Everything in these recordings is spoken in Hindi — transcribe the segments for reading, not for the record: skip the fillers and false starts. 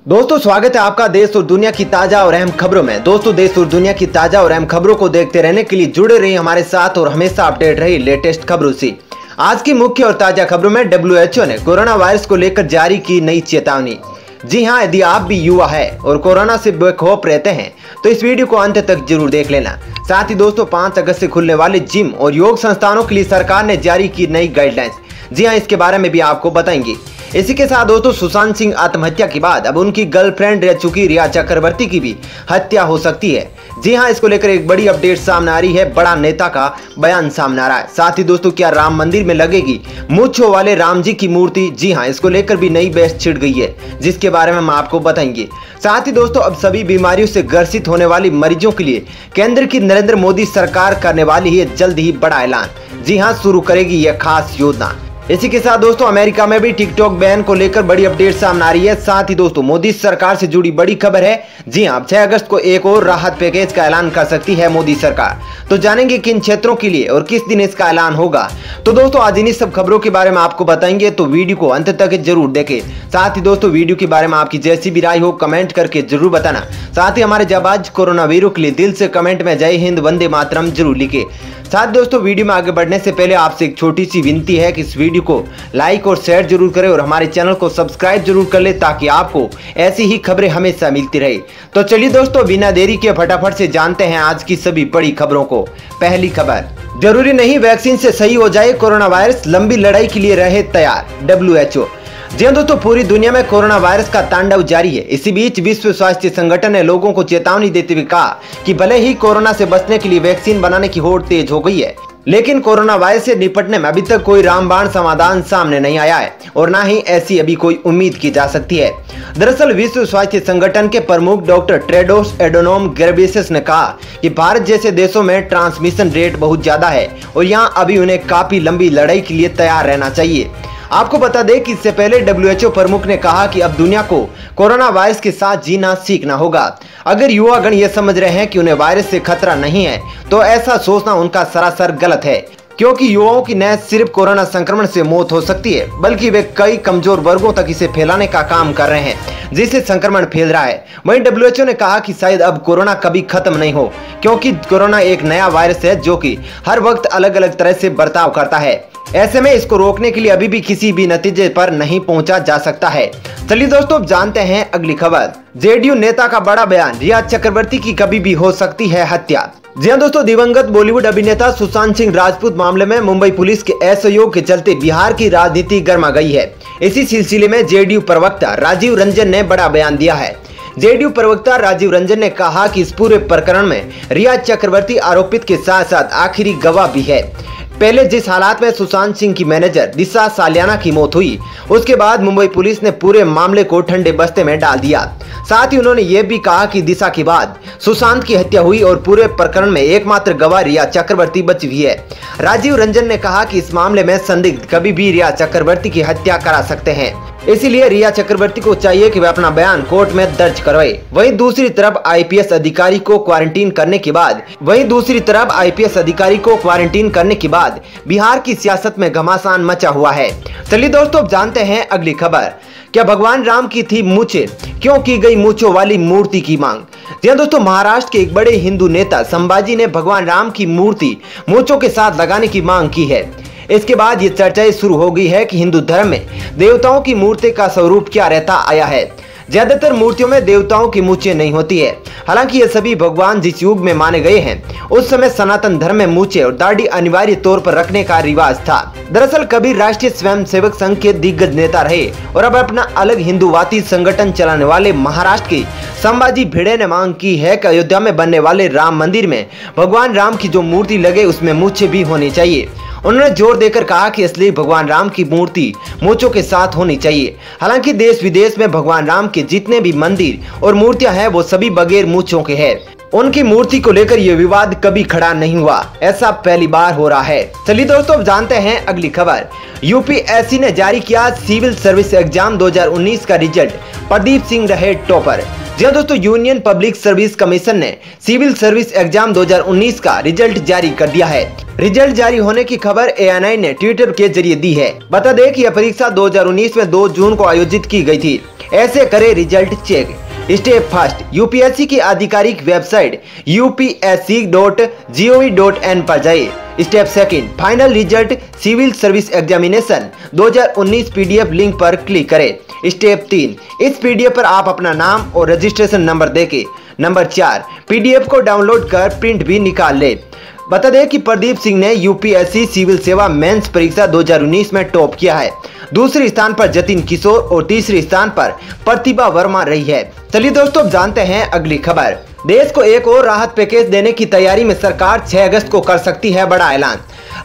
दोस्तों स्वागत है आपका देश और दुनिया की ताजा और अहम खबरों में। दोस्तों देश और दुनिया की ताजा और अहम खबरों को देखते रहने के लिए जुड़े रहिए हमारे साथ और हमेशा अपडेट रहिए लेटेस्ट खबरों से। आज की मुख्य और ताजा खबरों में WHO ने कोरोना वायरस को लेकर जारी की नई चेतावनी। जी हां, यदि आप भी युवा है और कोरोना से बेखौफ रहते हैं तो इस वीडियो को अंत तक जरूर देख लेना। साथ ही दोस्तों 5 अगस्त से खुलने वाले जिम और योग संस्थानों के लिए सरकार ने जारी की नई गाइडलाइंस। जी हां, इसके बारे में भी आपको बताएंगे। इसी के साथ दोस्तों सुशांत सिंह आत्महत्या के बाद अब उनकी गर्लफ्रेंड रह चुकी रिया चक्रवर्ती की भी हत्या हो सकती है। जी हां, इसको लेकर एक बड़ी अपडेट सामने आ रही है। बड़ा नेता का बयान सामने आ रहा है। साथ ही दोस्तों क्या राम मंदिर में लगेगी मूंछों वाले राम जी की मूर्ति? जी हां, इसको लेकर भी नई बहस छिड़ गई है जिसके बारे में हम आपको बताएंगे। साथ ही दोस्तों अब सभी बीमारियों से ग्रसित होने वाली मरीजों के लिए केंद्र की नरेंद्र मोदी सरकार करने वाली है जल्द ही बड़ा ऐलान। जी हां, शुरू करेगी यह खास योजना। इसी के साथ दोस्तों अमेरिका में भी टिकटॉक बैन को लेकर बड़ी अपडेट सामने आ रही है। साथ ही दोस्तों मोदी सरकार से जुड़ी बड़ी खबर है। जी हां, 6 अगस्त को एक और राहत पैकेज का ऐलान कर सकती है मोदी सरकार। तो जानेंगे किन क्षेत्रों के लिए और किस दिन इसका ऐलान होगा। तो दोस्तों आज इन्हीं सब खबरों के बारे में आपको बताएंगे, तो वीडियो को अंत तक जरूर देखें। साथ ही दोस्तों वीडियो के बारे में आपकी जैसी भी राय हो कमेंट करके जरूर बताना। साथ ही हमारे जाबाज कोरोना वीरों के लिए दिल से कमेंट में जय हिंद वंदे मातरम जरूर लिखे। साथ दोस्तों वीडियो में आगे बढ़ने से पहले आपसे एक छोटी सी विनती है कि इस वीडियो को लाइक और शेयर जरूर करें और हमारे चैनल को सब्सक्राइब जरूर कर ले ताकि आपको ऐसी ही खबरें हमेशा मिलती रहे। तो चलिए दोस्तों बिना देरी के फटाफट से जानते हैं आज की सभी बड़ी खबरों को। पहली खबर, जरूरी नहीं वैक्सीन से सही हो जाए कोरोना वायरस, लंबी लड़ाई के लिए रहे तैयार WHO। जी हां दोस्तों, पूरी दुनिया में कोरोना वायरस का तांडव जारी है। इसी बीच विश्व स्वास्थ्य संगठन ने लोगों को चेतावनी देते हुए कहा कि भले ही कोरोना से बचने के लिए वैक्सीन बनाने की होड़ तेज हो गई है, लेकिन कोरोना वायरस से निपटने में अभी तक कोई रामबाण समाधान सामने नहीं आया है और ना ही ऐसी अभी कोई उम्मीद की जा सकती है। दरअसल विश्व स्वास्थ्य संगठन के प्रमुख डॉक्टर टेड्रोस एडोनोम गेब्रेयेसस ने कहा कि भारत जैसे देशों में ट्रांसमिशन रेट बहुत ज्यादा है और यहाँ अभी उन्हें काफी लंबी लड़ाई के लिए तैयार रहना चाहिए। आपको बता दें कि इससे पहले WHO प्रमुख ने कहा कि अब दुनिया को कोरोना वायरस के साथ जीना सीखना होगा। अगर युवागण ये समझ रहे हैं कि उन्हें वायरस से खतरा नहीं है तो ऐसा सोचना उनका सरासर गलत है, क्योंकि युवाओं की न सिर्फ कोरोना संक्रमण से मौत हो सकती है बल्कि वे कई कमजोर वर्गों तक इसे फैलाने का काम कर रहे हैं जिससे संक्रमण फैल रहा है। वहीं WHO ने कहा कि शायद अब कोरोना कभी खत्म नहीं हो, क्योंकि कोरोना एक नया वायरस है जो कि हर वक्त अलग अलग तरह से बर्ताव करता है। ऐसे में इसको रोकने के लिए अभी भी किसी भी नतीजे पर नहीं पहुंचा जा सकता है। चलिए दोस्तों जानते हैं अगली खबर। JDU नेता का बड़ा बयान, रिया चक्रवर्ती की कभी भी हो सकती है हत्या। जी हां दोस्तों, दिवंगत बॉलीवुड अभिनेता सुशांत सिंह राजपूत मामले में मुंबई पुलिस के असहयोग के चलते बिहार की राजनीति गर्मा गई है। इसी सिलसिले में JDU प्रवक्ता राजीव रंजन ने बड़ा बयान दिया है। JDU प्रवक्ता राजीव रंजन ने कहा कि इस पूरे प्रकरण में रिया चक्रवर्ती आरोपित के साथ साथ आखिरी गवाह भी है। पहले जिस हालात में सुशांत सिंह की मैनेजर दिशा सालियाना की मौत हुई, उसके बाद मुंबई पुलिस ने पूरे मामले को ठंडे बस्ते में डाल दिया। साथ ही उन्होंने ये भी कहा कि दिशा के बाद सुशांत की हत्या हुई और पूरे प्रकरण में एकमात्र गवाह रिया चक्रवर्ती बची हुई है। राजीव रंजन ने कहा कि इस मामले में संदिग्ध कभी भी रिया चक्रवर्ती की हत्या करा सकते हैं, इसीलिए रिया चक्रवर्ती को चाहिए कि वे अपना बयान कोर्ट में दर्ज करवाए। वहीं दूसरी तरफ IPS अधिकारी को क्वारंटीन करने के बाद बिहार की सियासत में घमासान मचा हुआ है। चलिए दोस्तों अब जानते हैं अगली खबर। क्या भगवान राम की थी मूंछें? क्यों की गई मूंछों वाली मूर्ति की मांग? जी हां दोस्तों, महाराष्ट्र के एक बड़े हिंदू नेता संभाजी ने भगवान राम की मूर्ति मूंछों के साथ लगाने की मांग की है। इसके बाद ये चर्चाएं शुरू हो गई है कि हिंदू धर्म में देवताओं की मूर्ति का स्वरूप क्या रहता आया है। ज्यादातर मूर्तियों में देवताओं की मूंछें नहीं होती है। हालांकि ये सभी भगवान जिस युग में माने गए हैं उस समय सनातन धर्म में मूंछें और दाढ़ी अनिवार्य तौर पर रखने का रिवाज था। दरअसल कबीर राष्ट्रीय स्वयंसेवक संघ के दिग्गज नेता रहे और अब अपना अलग हिंदूवादी संगठन चलाने वाले महाराष्ट्र के संभाजी भिड़े ने मांग की है कि अयोध्या में बनने वाले राम मंदिर में भगवान राम की जो मूर्ति लगे उसमें मूंछें भी होनी चाहिए। उन्होंने जोर देकर कहा कि असली भगवान राम की मूर्ति मूंछों के साथ होनी चाहिए। हालांकि देश विदेश में भगवान राम के जितने भी मंदिर और मूर्तियां हैं वो सभी बगैर मूंछों के हैं। उनकी मूर्ति को लेकर यह विवाद कभी खड़ा नहीं हुआ, ऐसा पहली बार हो रहा है। चलिए दोस्तों अब जानते हैं अगली खबर। UPSC ने जारी किया सिविल सर्विस एग्जाम 2019 का रिजल्ट, प्रदीप सिंह रहे टॉपर। जी हां दोस्तों, यूनियन पब्लिक सर्विस कमीशन ने सिविल सर्विस एग्जाम 2019 का रिजल्ट जारी कर दिया है। रिजल्ट जारी होने की खबर ANI ने ट्विटर के जरिए दी है। बता दें कि यह परीक्षा 2019 में 2 जून को आयोजित की गई थी। ऐसे करें result check. Step first, UPSC की आधिकारिक वेबसाइट upsc.gov.in पर जाइए। Step second, final result civil service examination 2019 PDF link पर क्लिक करें। स्टेप 3, इस PDF पर आप अपना नाम और रजिस्ट्रेशन नंबर देके। नंबर 4, PDF को डाउनलोड कर प्रिंट भी निकाल ले। बता दें कि प्रदीप सिंह ने यूपीएससी सिविल सेवा मेंस परीक्षा 2019 में टॉप किया है। दूसरे स्थान पर जतिन किशोर और तीसरे स्थान पर प्रतिभा वर्मा रही है। चलिए दोस्तों, अब जानते हैं अगली खबर। देश को एक और राहत पैकेज देने की तैयारी में सरकार 6 अगस्त को कर सकती है बड़ा ऐलान।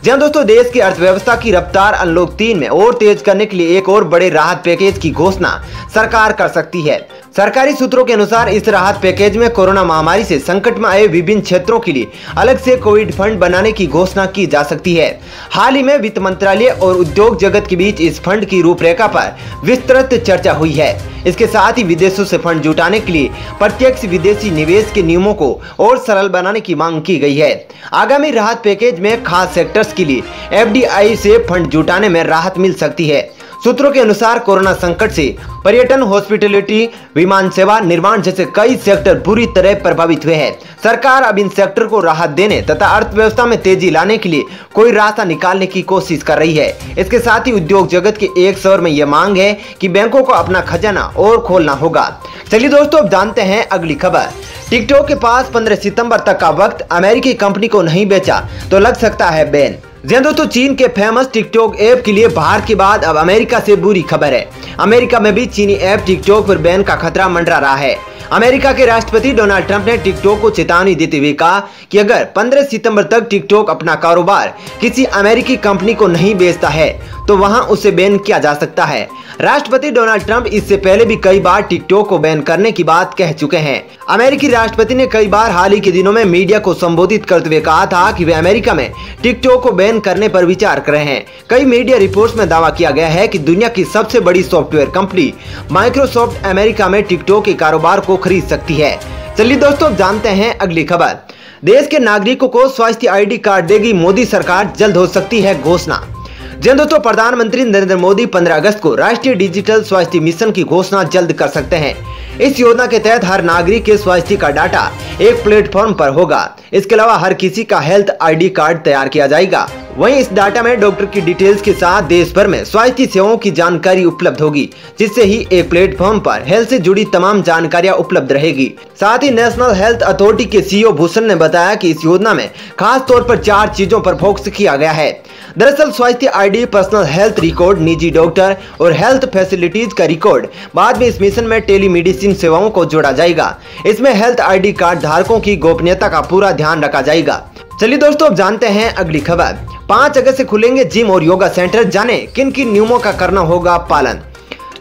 जहां दोस्तों देश की अर्थव्यवस्था की रफ्तार अनलॉक 3 में और तेज करने के लिए एक और बड़े राहत पैकेज की घोषणा सरकार कर सकती है। सरकारी सूत्रों के अनुसार इस राहत पैकेज में कोरोना महामारी से संकट में आए विभिन्न क्षेत्रों के लिए अलग से कोविड फंड बनाने की घोषणा की जा सकती है। हाल ही में वित्त मंत्रालय और उद्योग जगत के बीच इस फंड की रूपरेखा पर विस्तृत चर्चा हुई है। इसके साथ ही विदेशों से फंड जुटाने के लिए प्रत्यक्ष विदेशी निवेश के नियमों को और सरल बनाने की मांग की गई है। आगामी राहत पैकेज में खास सेक्टर्स के लिए FDI से फंड जुटाने में राहत मिल सकती है। सूत्रों के अनुसार कोरोना संकट से पर्यटन, हॉस्पिटलिटी, विमान सेवा, निर्माण जैसे कई सेक्टर बुरी तरह प्रभावित हुए हैं। सरकार अब इन सेक्टर को राहत देने तथा अर्थव्यवस्था में तेजी लाने के लिए कोई रास्ता निकालने की कोशिश कर रही है। इसके साथ ही उद्योग जगत के एक स्वर में यह मांग है कि बैंकों को अपना खजाना और खोलना होगा। चलिए दोस्तों, अब जानते हैं अगली खबर। टिकटॉक के पास 15 सितंबर तक का वक्त, अमेरिकी कंपनी को नहीं बेचा तो लग सकता है बैन। जी दोस्तों, चीन के फेमस टिकटॉक ऐप के लिए बाहर के बाद अब अमेरिका से बुरी खबर है। अमेरिका में भी चीनी ऐप टिकटॉक पर बैन का खतरा मंडरा रहा है। अमेरिका के राष्ट्रपति डोनाल्ड ट्रंप ने टिकटॉक को चेतावनी देते हुए कहा कि अगर 15 सितंबर तक टिकटॉक अपना कारोबार किसी अमेरिकी कंपनी को नहीं बेचता है तो वहां उसे बैन किया जा सकता है। राष्ट्रपति डोनाल्ड ट्रंप इससे पहले भी कई बार टिकटॉक को बैन करने की बात कह चुके हैं। अमेरिकी राष्ट्रपति ने कई बार हाल ही के दिनों में मीडिया को संबोधित करते हुए कहा था कि वे अमेरिका में टिकटॉक को बैन करने पर विचार कर रहे हैं। कई मीडिया रिपोर्ट्स में दावा किया गया है कि दुनिया की सबसे बड़ी सॉफ्टवेयर कंपनी माइक्रोसॉफ्ट अमेरिका में टिकटॉक के कारोबार को खरीद सकती है। चलिए दोस्तों, जानते हैं अगली खबर। देश के नागरिकों को स्वास्थ्य ID कार्ड देगी मोदी सरकार, जल्द हो सकती है घोषणा। जी दोस्तों, प्रधानमंत्री नरेंद्र मोदी 15 अगस्त को राष्ट्रीय डिजिटल स्वास्थ्य मिशन की घोषणा जल्द कर सकते हैं। इस योजना के तहत हर नागरिक के स्वास्थ्य का डाटा एक प्लेटफॉर्म पर होगा। इसके अलावा हर किसी का हेल्थ ID कार्ड तैयार किया जाएगा। वहीं इस डाटा में डॉक्टर की डिटेल्स के साथ देश भर में स्वास्थ्य सेवाओं की जानकारी उपलब्ध होगी, जिससे ही एक प्लेटफॉर्म पर हेल्थ से जुड़ी तमाम जानकारियां उपलब्ध रहेगी। साथ ही नेशनल हेल्थ अथॉरिटी के CEO भूषण ने बताया कि इस योजना में खास तौर पर 4 चीजों पर फोकस किया गया है। दरअसल स्वास्थ्य ID, पर्सनल हेल्थ रिकॉर्ड, निजी डॉक्टर और हेल्थ फैसिलिटीज का रिकॉर्ड। बाद में इस मिशन में टेलीमेडिसिन सेवाओं को जोड़ा जाएगा। इसमें हेल्थ ID कार्ड धारकों की गोपनीयता का पूरा ध्यान रखा जाएगा। चलिए दोस्तों, अब जानते हैं अगली खबर। 5 अगस्त से खुलेंगे जिम और योगा सेंटर, जाने किन किन नियमों का करना होगा पालन।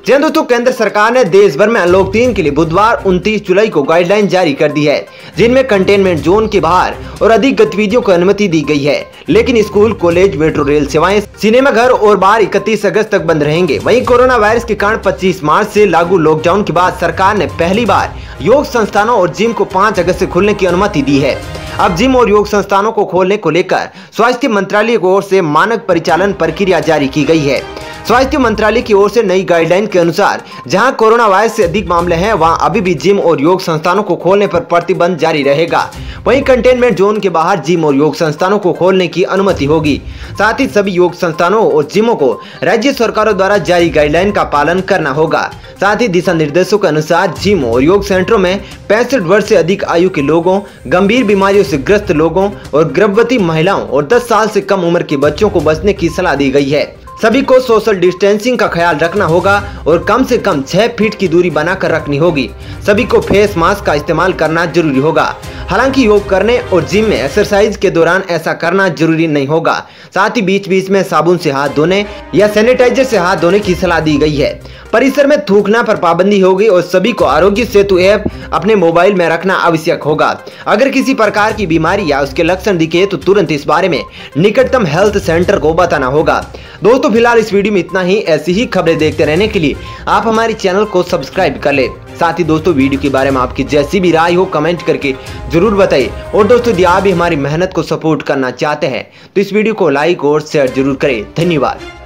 जी दोस्तों, केंद्र सरकार ने देश भर में अनलॉक 3 के लिए बुधवार 29 जुलाई को गाइडलाइन जारी कर दी है, जिनमें कंटेनमेंट जोन के बाहर और अधिक गतिविधियों को अनुमति दी गई है। लेकिन स्कूल, कॉलेज, मेट्रो रेल सेवाएं, सिनेमा घर और बार 31 अगस्त तक बंद रहेंगे। वहीं कोरोना वायरस के कारण 25 मार्च से लागू लॉकडाउन के बाद सरकार ने पहली बार योग संस्थानों और जिम को 5 अगस्त से खुलने की अनुमति दी है। अब जिम और योग संस्थानों को खोलने को लेकर स्वास्थ्य मंत्रालय की ओर से मानक परिचालन प्रक्रिया जारी की गई है। स्वास्थ्य मंत्रालय की ओर से नई गाइडलाइन के अनुसार जहां कोरोना वायरस से अधिक मामले हैं, वहां अभी भी जिम और योग संस्थानों को खोलने पर प्रतिबंध जारी रहेगा। वहीं कंटेनमेंट जोन के बाहर जिम और योग संस्थानों को खोलने की अनुमति होगी। साथ ही सभी योग संस्थानों और जिमों को राज्य सरकारों द्वारा जारी गाइडलाइन का पालन करना होगा। साथ ही दिशा निर्देशों के अनुसार जिम और योग सेंटरों में 65 वर्ष से अधिक आयु के लोगों, गंभीर बीमारियों से ग्रस्त लोगों और गर्भवती महिलाओं और 10 साल से कम उम्र के बच्चों को बचने की सलाह दी गई है। सभी को सोशल डिस्टेंसिंग का ख्याल रखना होगा और कम से कम 6 फीट की दूरी बनाकर रखनी होगी। सभी को फेस मास्क का इस्तेमाल करना जरूरी होगा। हालांकि योग करने और जिम में एक्सरसाइज के दौरान ऐसा करना जरूरी नहीं होगा। साथ ही बीच बीच में साबुन से हाथ धोने या सैनिटाइजर से हाथ धोने की सलाह दी गई है। परिसर में थूकना पर पाबंदी होगी और सभी को आरोग्य सेतु ऐप अपने मोबाइल में रखना आवश्यक होगा। अगर किसी प्रकार की बीमारी या उसके लक्षण दिखे तो तुरंत इस बारे में निकटतम हेल्थ सेंटर को बताना होगा। दोस्तों फिलहाल इस वीडियो में इतना ही। ऐसी ही खबरें देखते रहने के लिए आप हमारे चैनल को सब्सक्राइब कर ले। साथ ही दोस्तों वीडियो के बारे में आपकी जैसी भी राय हो कमेंट करके जरूर बताइए। और दोस्तों यदि आप भी हमारी मेहनत को सपोर्ट करना चाहते हैं तो इस वीडियो को लाइक और शेयर जरूर करें। धन्यवाद।